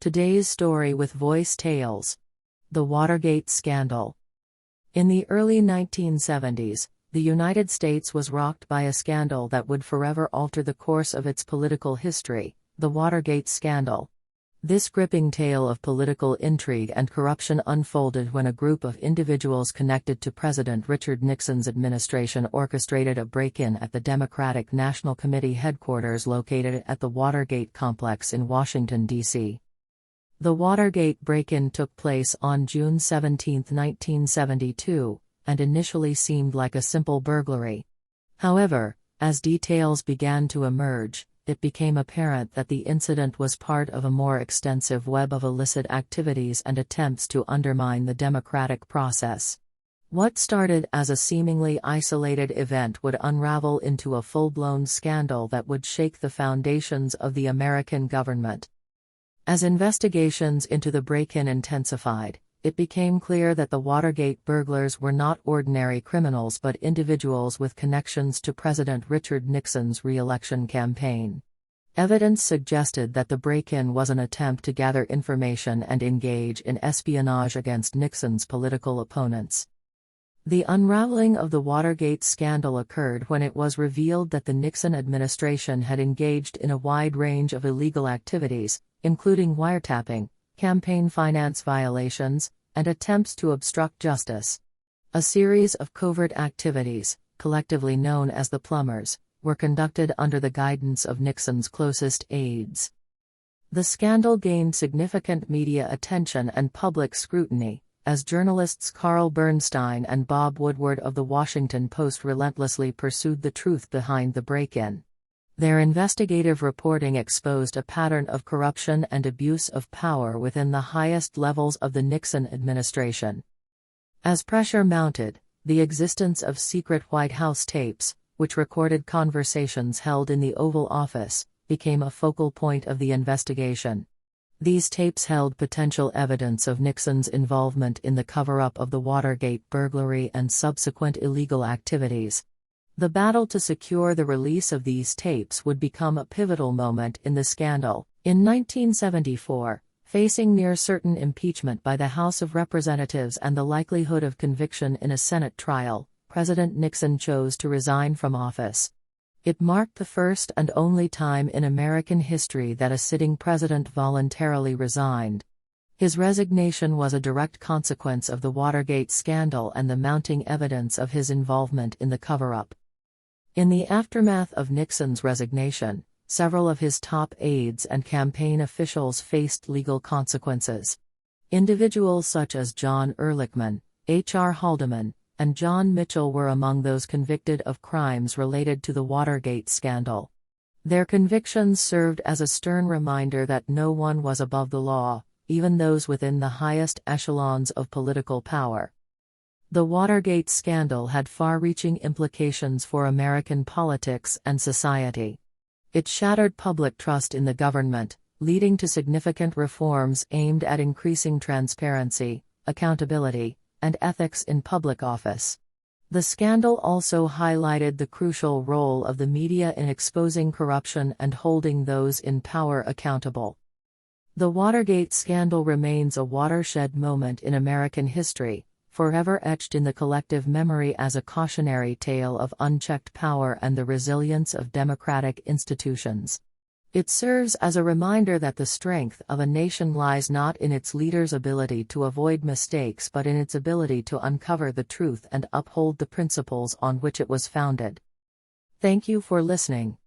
Today's story with Voice Tales. The Watergate Scandal. In the early 1970s, the United States was rocked by a scandal that would forever alter the course of its political history, the Watergate scandal. This gripping tale of political intrigue and corruption unfolded when a group of individuals connected to President Richard Nixon's administration orchestrated a break-in at the Democratic National Committee headquarters located at the Watergate complex in Washington, D.C. The Watergate break-in took place on June 17, 1972, and initially seemed like a simple burglary. However, as details began to emerge, it became apparent that the incident was part of a more extensive web of illicit activities and attempts to undermine the democratic process. What started as a seemingly isolated event would unravel into a full-blown scandal that would shake the foundations of the American government. As investigations into the break-in intensified, it became clear that the Watergate burglars were not ordinary criminals but individuals with connections to President Richard Nixon's re-election campaign. Evidence suggested that the break-in was an attempt to gather information and engage in espionage against Nixon's political opponents. The unraveling of the Watergate scandal occurred when it was revealed that the Nixon administration had engaged in a wide range of illegal activities, including wiretapping, campaign finance violations, and attempts to obstruct justice. A series of covert activities, collectively known as the Plumbers, were conducted under the guidance of Nixon's closest aides. The scandal gained significant media attention and public scrutiny, as journalists Carl Bernstein and Bob Woodward of The Washington Post relentlessly pursued the truth behind the break-in. Their investigative reporting exposed a pattern of corruption and abuse of power within the highest levels of the Nixon administration. As pressure mounted, the existence of secret White House tapes, which recorded conversations held in the Oval Office, became a focal point of the investigation. These tapes held potential evidence of Nixon's involvement in the cover-up of the Watergate burglary and subsequent illegal activities. The battle to secure the release of these tapes would become a pivotal moment in the scandal. In 1974, facing near-certain impeachment by the House of Representatives and the likelihood of conviction in a Senate trial, President Nixon chose to resign from office. It marked the first and only time in American history that a sitting president voluntarily resigned. His resignation was a direct consequence of the Watergate scandal and the mounting evidence of his involvement in the cover-up. In the aftermath of Nixon's resignation, several of his top aides and campaign officials faced legal consequences. Individuals such as John Ehrlichman, H.R. Haldeman, and John Mitchell were among those convicted of crimes related to the Watergate scandal. Their convictions served as a stern reminder that no one was above the law, even those within the highest echelons of political power. The Watergate scandal had far-reaching implications for American politics and society. It shattered public trust in the government, leading to significant reforms aimed at increasing transparency, accountability, and ethics in public office. The scandal also highlighted the crucial role of the media in exposing corruption and holding those in power accountable. The Watergate scandal remains a watershed moment in American history, forever etched in the collective memory as a cautionary tale of unchecked power and the resilience of democratic institutions. It serves as a reminder that the strength of a nation lies not in its leaders' ability to avoid mistakes but in its ability to uncover the truth and uphold the principles on which it was founded. Thank you for listening.